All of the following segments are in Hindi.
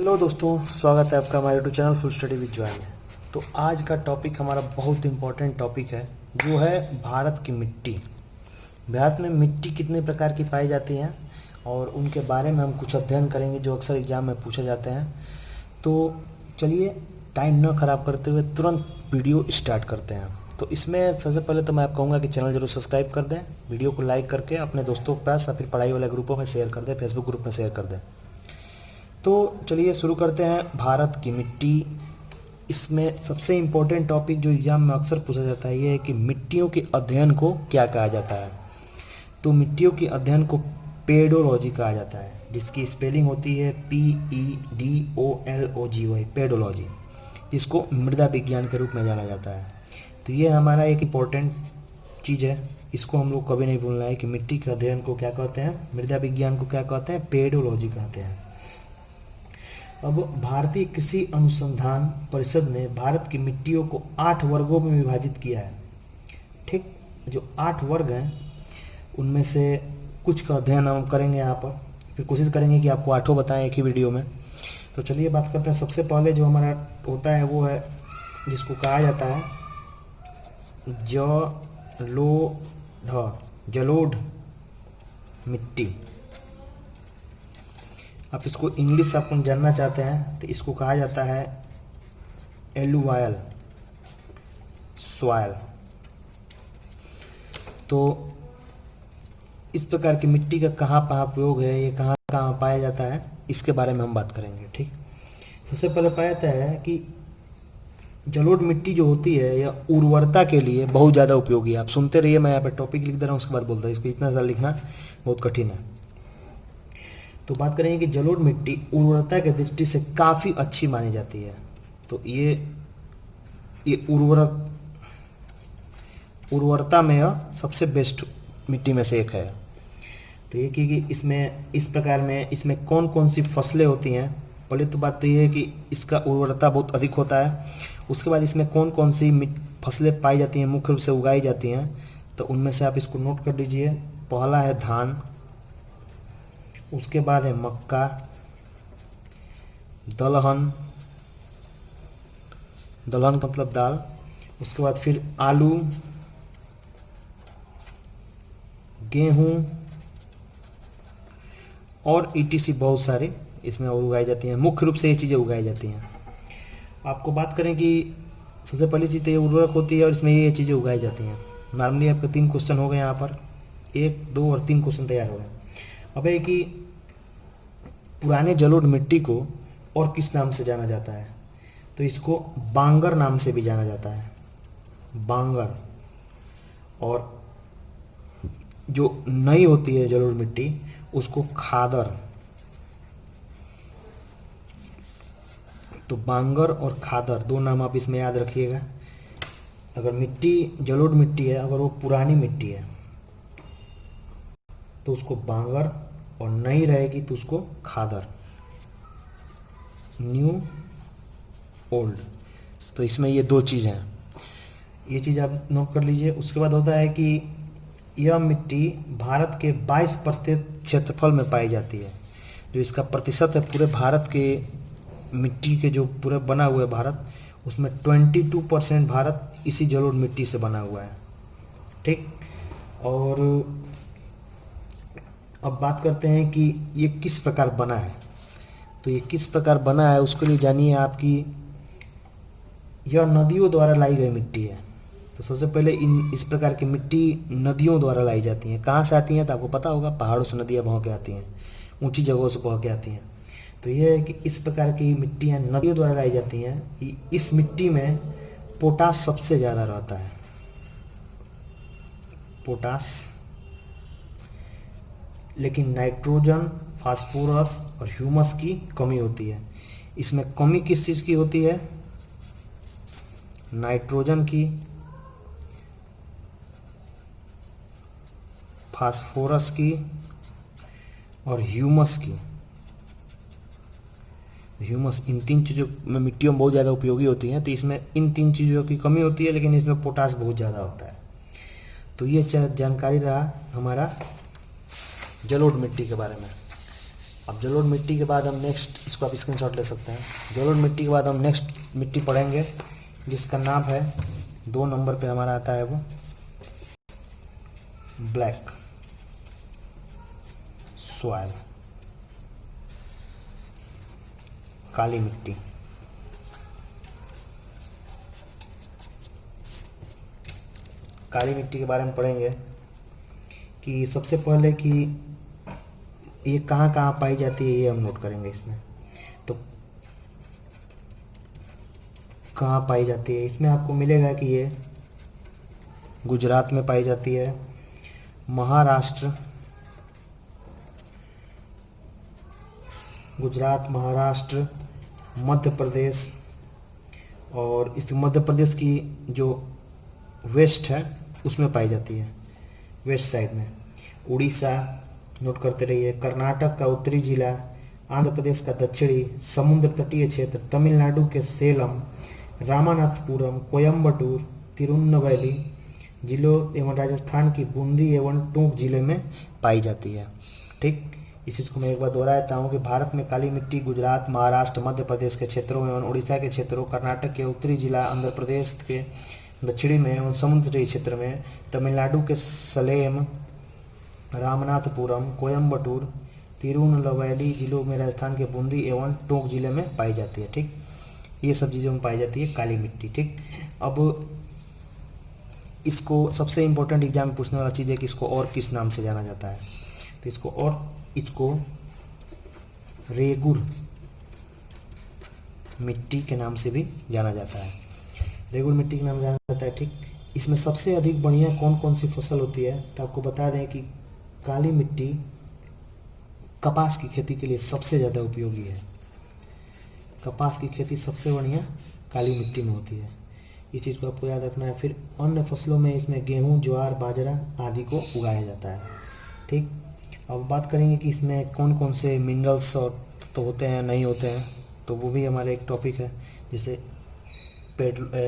हेलो दोस्तों, स्वागत है आपका हमारे YouTube channel full study with Joy में। तो आज का टॉपिक हमारा बहुत इंपॉर्टेंट टॉपिक है, जो है भारत की मिट्टी। भारत में मिट्टी कितने प्रकार की पाई जाती हैं और उनके बारे में हम कुछ अध्ययन करेंगे जो अक्सर एग्जाम में पूछे जाते हैं। तो चलिए टाइम न ख़राब करते हुए तुरंत वीडियो स्टार्ट करते हैं। तो इसमें सबसे पहले तो मैं आप कहूँगा कि चैनल जरूर सब्सक्राइब कर दें, वीडियो को लाइक करके अपने दोस्तों के पास या फिर पढ़ाई वाले ग्रुपों में शेयर कर दें, फेसबुक ग्रुप में शेयर कर दें। तो चलिए शुरू करते हैं। भारत की मिट्टी, इसमें सबसे इम्पोर्टेंट टॉपिक जो एग्जाम में अक्सर पूछा जाता है ये है कि मिट्टियों के अध्ययन को क्या कहा जाता है। तो मिट्टियों के अध्ययन को पेडोलॉजी कहा जाता है, जिसकी स्पेलिंग होती है PEDOLOGY, पेडोलॉजी, जिसको मृदा विज्ञान के रूप में जाना जाता है। तो ये हमारा एक इम्पोर्टेंट चीज़ है, इसको हम लोग कभी नहीं भूलना है कि मिट्टी के अध्ययन को क्या कहते हैं, मृदा विज्ञान को क्या कहते हैं, पेडोलॉजी कहते हैं। अब भारतीय कृषि अनुसंधान परिषद ने भारत की मिट्टियों को 8 वर्गों में विभाजित किया है। ठीक, जो 8 वर्ग हैं उनमें से कुछ का अध्ययन हम करेंगे यहाँ पर, फिर कोशिश करेंगे कि आपको 8 बताएं एक ही वीडियो में। तो चलिए बात करते हैं। सबसे पहले जो हमारा होता है वो है जिसको कहा जाता है जलोढ़ मिट्टी। आप इसको इंग्लिश आप जानना चाहते हैं तो इसको कहा जाता है एलुवायल सॉइल। तो इस प्रकार की मिट्टी का कहाँ कहाँ प्रयोग है, ये कहाँ कहाँ पाया जाता है, इसके बारे में हम बात करेंगे। ठीक, सबसे पहले पाया जाता है कि जलोढ़ मिट्टी जो होती है यह उर्वरता के लिए बहुत ज़्यादा उपयोगी है। आप सुनते रहिए, मैं यहाँ पर टॉपिक लिख दे रहा हूँ, उसके बाद बोलता हूँ। इसको इतना ज़्यादा लिखना बहुत कठिन है। तो बात करेंगे कि जलोढ़ मिट्टी उर्वरता की दृष्टि से काफ़ी अच्छी मानी जाती है। तो ये उर्वरता में यह सबसे बेस्ट मिट्टी में से एक है। तो ये कि इसमें इस प्रकार में इसमें कौन कौन सी फसलें होती हैं। पहले तो बात तो ये है कि इसका उर्वरता बहुत अधिक होता है। उसके बाद इसमें कौन कौन सी फसलें पाई जाती हैं, मुख्य रूप से उगाई जाती हैं। तो उनमें से आप इसको नोट कर लीजिए। पहला है धान, उसके बाद है मक्का, दलहन मतलब दाल, उसके बाद फिर आलू, गेहूं और ईटीसी बहुत सारे इसमें और उगाई जाती हैं। मुख्य रूप से ये चीज़ें उगाई जाती हैं। आपको बात करें कि सबसे पहली चीज़ तो ये उर्वरक होती है और इसमें ये चीज़ें उगाई जाती हैं। नॉर्मली आपके 3 क्वेश्चन हो गए यहाँ पर, 1, 2 और 3 क्वेश्चन तैयार हो गए। अब है कि पुराने जलोढ़ मिट्टी को और किस नाम से जाना जाता है, तो इसको बांगर नाम से भी जाना जाता है, बांगर। और जो नई होती है जलोढ़ मिट्टी उसको खादर। तो बांगर और खादर 2 नाम आप इसमें याद रखिएगा। अगर मिट्टी जलोढ़ मिट्टी है, अगर वो पुरानी मिट्टी है तो उसको बांगर, और नई रहेगी तो उसको खादर, न्यू ओल्ड। तो इसमें ये 2 चीज़ हैं, ये चीज़ आप नोट कर लीजिए। उसके बाद होता है कि यह मिट्टी भारत के 22% क्षेत्रफल में पाई जाती है। जो इसका प्रतिशत है पूरे भारत के मिट्टी के जो पूरे बना हुआ है भारत, उसमें 22% भारत इसी जलोढ़ मिट्टी से बना हुआ है। ठीक, और अब बात करते हैं कि ये किस प्रकार बना है। तो ये किस प्रकार बना है उसके लिए जानिए आपकी यह नदियों द्वारा लाई गई मिट्टी है। तो सबसे पहले इस प्रकार की मिट्टी नदियों द्वारा लाई जाती हैं। कहाँ से आती हैं तो आपको पता होगा, पहाड़ों से नदियाँ बह के आती हैं, ऊंची जगहों से बह के आती हैं। तो यह है कि इस प्रकार की मिट्टियाँ नदियों द्वारा लाई जाती हैं। इस मिट्टी में पोटास सबसे ज़्यादा रहता है, पोटास, लेकिन नाइट्रोजन, फास्फोरस और ह्यूमस की कमी होती है। इसमें कमी किस चीज़ की होती है, नाइट्रोजन की, फास्फोरस की और ह्यूमस की। ह्यूमस इन 3 चीज़ों में मिट्टियों में बहुत ज़्यादा उपयोगी होती हैं। तो इसमें इन 3 चीज़ों की कमी होती है, लेकिन इसमें पोटास बहुत ज़्यादा होता है। तो ये जानकारी रहा हमारा जलोढ़ मिट्टी के बारे में। अब जलोढ़ मिट्टी के बाद हम नेक्स्ट, इसको आप स्क्रीनशॉट ले सकते हैं। जलोढ़ मिट्टी के बाद हम नेक्स्ट मिट्टी पढ़ेंगे जिसका नाम है 2 नंबर पे हमारा आता है वो ब्लैक सॉइल, काली मिट्टी। काली मिट्टी के बारे में पढ़ेंगे कि सबसे पहले कि ये कहाँ कहाँ पाई जाती है, ये हम नोट करेंगे इसमें। तो कहाँ पाई जाती है, इसमें आपको मिलेगा कि ये गुजरात में पाई जाती है, महाराष्ट्र, गुजरात, महाराष्ट्र, मध्य प्रदेश, और इस मध्य प्रदेश की जो वेस्ट है उसमें पाई जाती है, वेस्ट साइड में। उड़ीसा नोट करते रहिए, कर्नाटक का उत्तरी जिला, आंध्र प्रदेश का दक्षिणी समुद्र तटीय क्षेत्र, तमिलनाडु के सेलम, रामानाथपुरम, कोयम्बटूर, तिरुन्नवैली जिलों एवं राजस्थान की बूंदी एवं टोंक जिले में पाई जाती है। ठीक, इस चीज़ को मैं एक बार दोहरा देता हूँ कि भारत में काली मिट्टी गुजरात, महाराष्ट्र, मध्य प्रदेश के क्षेत्रों में एवं उड़ीसा के क्षेत्रों, कर्नाटक के उत्तरी जिला, आंध्र प्रदेश के दक्षिणी में एवं समुद्री क्षेत्र में, तमिलनाडु के सलेम, रामनाथपुरम, कोयम्बटूर, तिरुनलवैली जिलों में, राजस्थान के बूंदी एवं टोंक जिले में पाई जाती है। ठीक, ये सब चीज़ों में पाई जाती है काली मिट्टी। ठीक, अब इसको सबसे इम्पोर्टेंट एग्जाम में पूछने वाला चीज़ है कि इसको और किस नाम से जाना जाता है। तो इसको रेगुर मिट्टी के नाम से भी जाना जाता है, रेगुर मिट्टी के नाम से जाना जाता है। ठीक, इसमें सबसे अधिक बढ़िया कौन कौन सी फसल होती है, तो आपको बता दें कि काली मिट्टी कपास की खेती के लिए सबसे ज़्यादा उपयोगी है। कपास की खेती सबसे बढ़िया काली मिट्टी में होती है, इस चीज़ को आपको याद रखना है। फिर अन्य फसलों में इसमें गेहूँ, ज्वार, बाजरा आदि को उगाया जाता है। ठीक, अब बात करेंगे कि इसमें कौन कौन से मिनरल्स और तो होते हैं, नहीं होते हैं, तो वो भी हमारे एक टॉपिक है। जैसे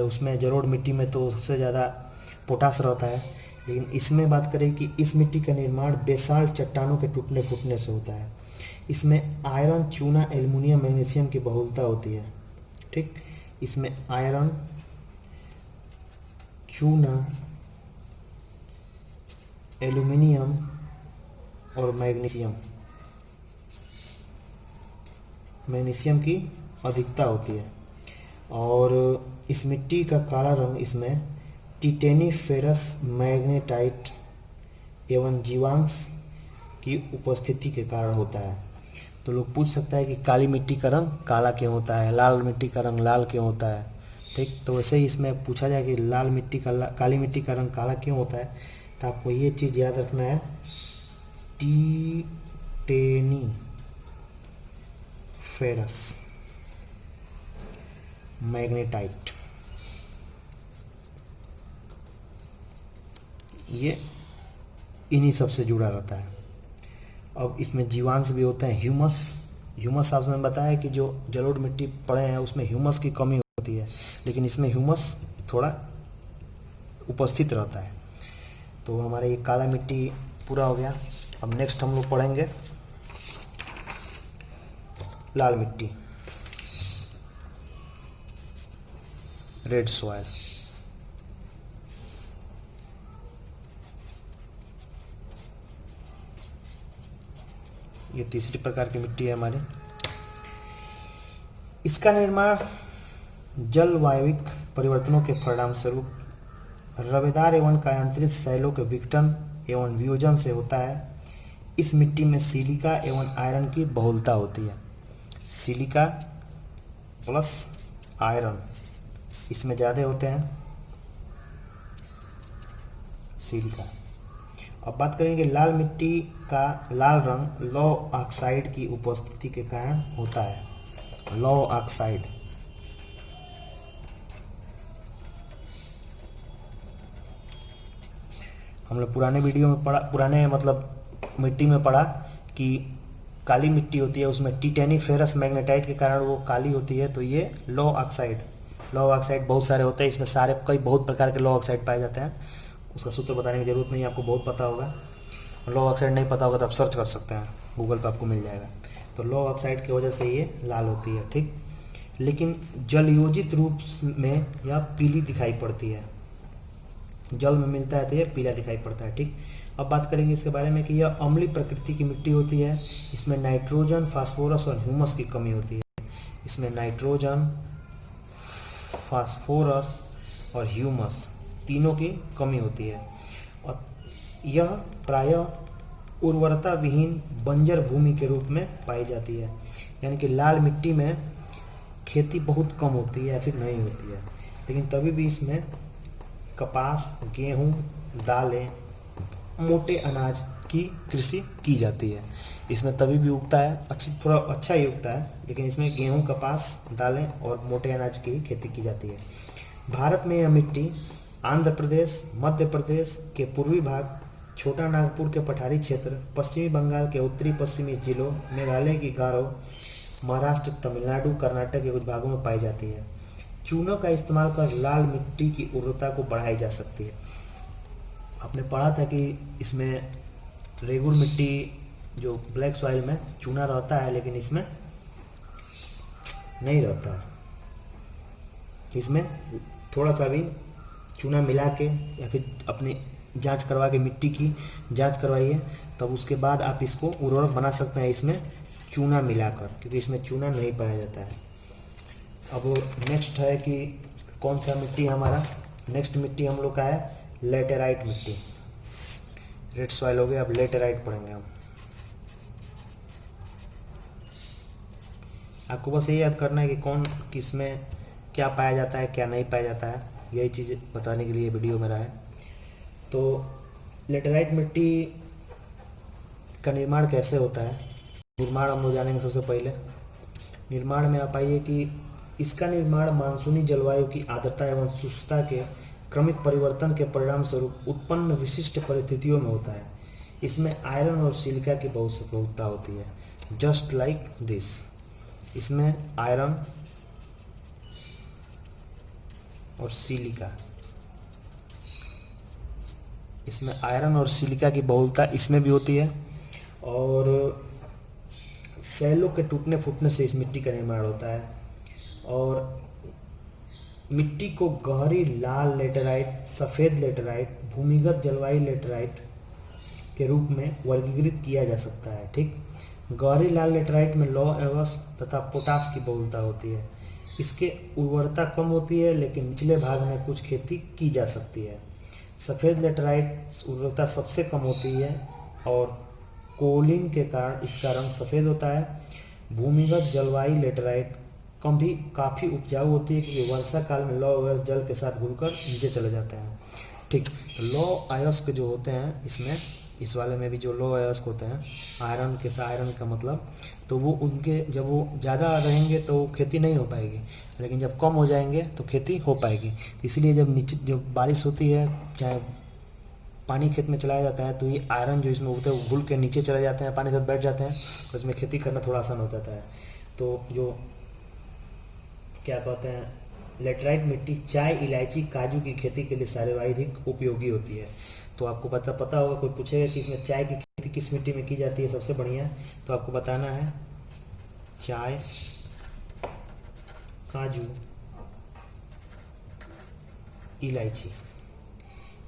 उसमें जलोढ़ मिट्टी में तो सबसे ज़्यादा पोटास रहता है, लेकिन इसमें बात करें कि इस मिट्टी का निर्माण बेसाल्ट चट्टानों के टूटने फूटने से होता है। इसमें आयरन, चूना, एल्युमिनियम, मैग्नीशियम की बहुलता होती है। ठीक, इसमें आयरन, चूना, एल्युमिनियम और मैग्नीशियम की अधिकता होती है। और इस मिट्टी का काला रंग इसमें टिटेनीफेरस मैग्नेटाइट एवं जीवांश की उपस्थिति के कारण होता है। तो लोग पूछ सकता है कि काली मिट्टी का रंग काला क्यों होता है, लाल मिट्टी का रंग लाल क्यों होता है। ठीक, तो वैसे ही इसमें पूछा जाए कि काली मिट्टी का रंग काला क्यों होता है, तो आपको ये चीज़ याद रखना है, टिटेनीफेरस मैग्नेटाइट, ये इन्हीं सब से जुड़ा रहता है। अब इसमें जीवांश भी होते हैं, ह्यूमस आपने बताया कि जो जलोढ़ मिट्टी पड़े हैं उसमें ह्यूमस की कमी होती है, लेकिन इसमें ह्यूमस थोड़ा उपस्थित रहता है। तो हमारा ये काला मिट्टी पूरा हो गया। अब नेक्स्ट हम लोग पढ़ेंगे लाल मिट्टी, रेड सॉइल। ये तीसरी प्रकार की मिट्टी है हमारी। इसका निर्माण जलवायविक परिवर्तनों के परिणाम स्वरूप रवेदार एवं कायांतरित शैलों के विघटन एवं वियोजन से होता है। इस मिट्टी में सिलिका एवं आयरन की बहुलता होती है। सिलिका प्लस आयरन इसमें ज़्यादा होते हैं, सिलिका। अब बात करेंगे लाल मिट्टी का लाल रंग लौ ऑक्साइड की उपस्थिति के कारण होता है। लौ ऑक्साइड हम लोग पुराने वीडियो में पढ़ा, पुराने मतलब मिट्टी में पढ़ा कि काली मिट्टी होती है, उसमें टिटेनीफेरस मैग्नेटाइट के कारण वो काली होती है। तो ये लौ ऑक्साइड बहुत सारे होते हैं, इसमें बहुत प्रकार के लौ ऑक्साइड पाए जाते हैं। उसका सूत्र बताने की ज़रूरत नहीं है, आपको बहुत पता होगा। लौ ऑक्साइड नहीं पता होगा तो आप सर्च कर सकते हैं, गूगल पर आपको मिल जाएगा। तो लौह ऑक्साइड की वजह से ये लाल होती है, ठीक। लेकिन जलयोजित रूप में यह पीली दिखाई पड़ती है, जल में मिलता है तो ये पीला दिखाई पड़ता है, ठीक। अब बात करेंगे इसके बारे में कि यह अम्लीय प्रकृति की मिट्टी होती है। इसमें नाइट्रोजन, फास्फोरस और ह्यूमस की कमी होती है। इसमें नाइट्रोजन, फास्फोरस और ह्यूमस तीनों की कमी होती है और यह प्रायः उर्वरता विहीन बंजर भूमि के रूप में पाई जाती है। यानी कि लाल मिट्टी में खेती बहुत कम होती है या फिर नहीं होती है, लेकिन तभी भी इसमें कपास, गेहूं, दालें, मोटे अनाज की कृषि की जाती है। इसमें तभी भी उगता है, थोड़ा अच्छा ही उगता है, लेकिन इसमें गेहूं, कपास, दालें और मोटे अनाज की खेती की जाती है। भारत में यह मिट्टी आंध्र प्रदेश, मध्य प्रदेश के पूर्वी भाग, छोटा नागपुर के पठारी क्षेत्र, पश्चिमी बंगाल के उत्तरी पश्चिमी जिलों, मेघालय की गारो, महाराष्ट्र, तमिलनाडु, कर्नाटक के कुछ भागों में पाई जाती है। चूनों का इस्तेमाल कर लाल मिट्टी की उर्वरता को बढ़ाई जा सकती है। आपने पढ़ा था कि इसमें रेगुर मिट्टी जो ब्लैक सॉइल में चूना रहता है, लेकिन इसमें नहीं रहता है। इसमें थोड़ा सा भी चूना मिला के या फिर अपनी जांच करवा के मिट्टी की जांच करवाइए, तब उसके बाद आप इसको उर्वरक बना सकते हैं इसमें चूना मिलाकर, क्योंकि इसमें चूना नहीं पाया जाता है। अब नेक्स्ट है कि कौन सा मिट्टी हमारा, नेक्स्ट मिट्टी हम लोग का है लेटेराइट मिट्टी। रेड सॉइल हो गया, अब लेटेराइट पढ़ेंगे हम। आपको बस ये याद करना है कि कौन किस में क्या पाया जाता है, क्या नहीं पाया जाता है, यही चीज़ बताने के लिए वीडियो मेरा है। तो लेटेराइट मिट्टी का निर्माण कैसे होता है, निर्माण हम लोग जानेंगे। सबसे पहले निर्माण में आप आइए कि इसका निर्माण मानसूनी जलवायु की आर्द्रता एवं शुष्कता के क्रमिक परिवर्तन के परिणाम स्वरूप उत्पन्न विशिष्ट परिस्थितियों में होता है। इसमें आयरन और सिलिका की बहुलता होती है, जस्ट लाइक दिस। इसमें आयरन और सिलिका, इसमें आयरन और सिलिका की बहुलता इसमें भी होती है, और सैलों के टूटने फूटने से इस मिट्टी का निर्माण होता है। और मिट्टी को गहरी लाल लेटेराइट, सफ़ेद लेटेराइट, भूमिगत जलवायु लेटेराइट के रूप में वर्गीकृत किया जा सकता है, ठीक। गहरी लाल लेटेराइट में लौह एवं तथा पोटास की बहुलता होती है। इसके उर्वरता कम होती है, लेकिन निचले भाग में कुछ खेती की जा सकती है। सफ़ेद लेटेराइट उर्वरता सबसे कम होती है और कोलिन के कारण इसका रंग सफ़ेद होता है। भूमिगत जलवायु लेटेराइट काफ़ी उपजाऊ होती है, क्योंकि वर्षा काल में लौह अयस्क जल के साथ घुलकर नीचे चले जाते हैं, ठीक। तो लौह अयस्क जो होते हैं इसमें, इस वाले में भी जो लौह अयस्क होते हैं, आयरन के साथ, आयरन का मतलब, तो वो उनके जब वो ज़्यादा रहेंगे तो खेती नहीं हो पाएगी, लेकिन जब कम हो जाएंगे तो खेती हो पाएगी। इसलिए जब नीचे जब बारिश होती है, चाहे पानी खेत में चलाया जाता है, तो ये आयरन जो इसमें होते हैं वो घुल के नीचे चले जाते हैं, पानी के साथ बैठ जाते हैं, तो इसमें खेती करना थोड़ा आसान हो जाता है। तो जो क्या कहते हैं, लेटेराइट मिट्टी चाय, इलायची, काजू की खेती के लिए सर्वाधिक उपयोगी होती है। तो आपको पता होगा, कोई पूछेगा कि इसमें चाय की खेती किस मिट्टी में की जाती है सबसे बढ़िया, तो आपको बताना है चाय, काजू, इलायची।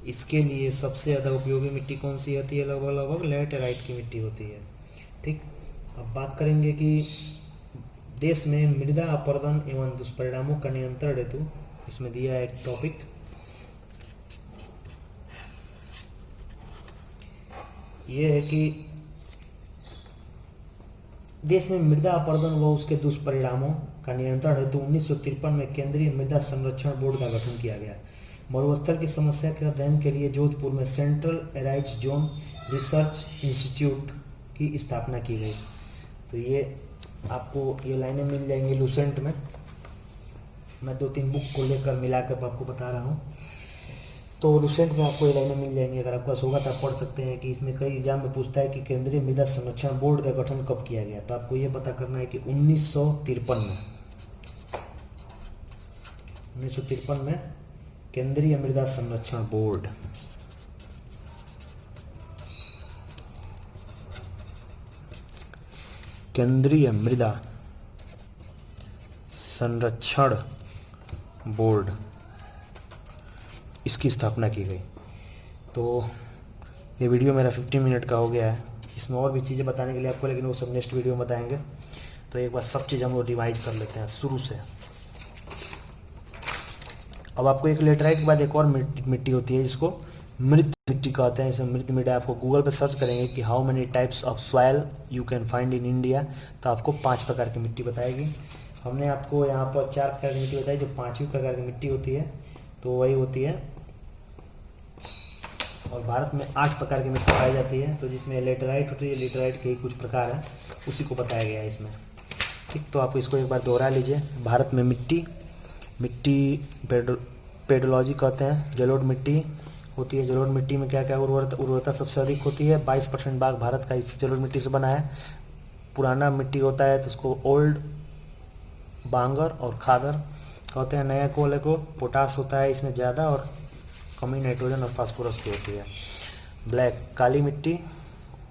इसके लिए सबसे ज़्यादा उपयोगी मिट्टी कौन सी होती है, लगभग लेटेराइट की मिट्टी होती है, ठीक। अब बात करेंगे कि देश में मृदा अपरदन एवं दुष्परिणामों का नियंत्रण हेतु, इसमें दिया है एक टॉपिक, ये है कि देश में मृदा अपरदन व उसके दुष्परिणामों का नियंत्रण हेतु 1953 में केंद्रीय मृदा संरक्षण बोर्ड का गठन किया गया। मरुस्थल की समस्या के अध्ययन के लिए जोधपुर में central arise zone research institute की स्थापना की गई। तो ये आपको ये लाइनें मिल जाएंगी लूसेंट में, मैं 2-3 बुक को लेकर मिलाकर आपको बता रहा हूँ। तो लूसेंट में आपको ये लाइनें मिल जाएंगी, अगर आपके पास होगा तो आप पढ़ सकते हैं कि इसमें कई एग्जाम में पूछता है कि केंद्रीय मृदा संरक्षण बोर्ड का गठन कब किया गया। तो आपको ये पता करना है कि 1953 में केंद्रीय मृदा संरक्षण बोर्ड। केंद्रीय मृदा संरक्षण बोर्ड, इसकी स्थापना की गई। तो ये वीडियो मेरा 15 मिनट का हो गया है, इसमें और भी चीज़ें बताने के लिए आपको, लेकिन वो सब नेक्स्ट वीडियो में बताएंगे। तो एक बार सब चीज़ हम लोग रिवाइज कर लेते हैं शुरू से। अब आपको एक लेटराइट के बाद एक और मिट्टी होती है जिसको मृत मिट्टी कहते हैं। इसे मृत मिट्टी, आपको गूगल पे सर्च करेंगे कि how many types of soil you can find in India, तो आपको 5 प्रकार की मिट्टी बताएगी। हमने आपको यहाँ पर 4 प्रकार की मिट्टी बताई, जो 5वीं प्रकार की मिट्टी होती है तो वही होती है। और भारत में 8 प्रकार की मिट्टी पाई जाती है, तो जिसमें लेटराइट होती है, लेटराइट के ही कुछ प्रकार हैं, उसी को बताया गया है इसमें। ठीक, तो आप इसको एक बार दोहरा लीजिए। भारत में मिट्टी पेडोलॉजी कहते हैं। जलोढ़ मिट्टी होती है। जलोढ़ मिट्टी में क्या क्या उर्वरता सबसे अधिक होती है। 22% भाग भारत का इस जलोढ़ मिट्टी से बना है। पुराना मिट्टी होता है तो उसको ओल्ड बांगर और खादर कहते हैं। नया कोयले को पोटास होता है इसमें ज़्यादा, और कमी नाइट्रोजन और फास्फोरस की होती है। ब्लैक काली मिट्टी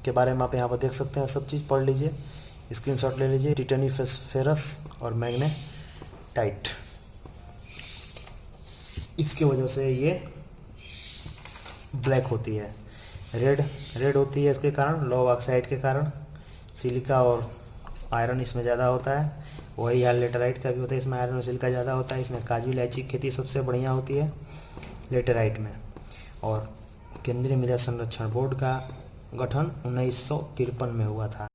के बारे में आप यहाँ पर देख सकते हैं, सब चीज़ पढ़ लीजिए, स्क्रीनशॉट ले लीजिए। टिटेनिफेरस और मैग्नेटाइट, इसकी वजह से ये ब्लैक होती है। रेड होती है इसके कारण, लौह ऑक्साइड के कारण। सिलिका और आयरन इसमें ज़्यादा होता है। वही हाल लेटराइट का भी होता है, इसमें आयरन और सिलिका ज़्यादा होता है। इसमें काजू इलायची की खेती सबसे बढ़िया होती है लेटराइट में। और केंद्रीय मृदा संरक्षण बोर्ड का गठन 1953 में हुआ था।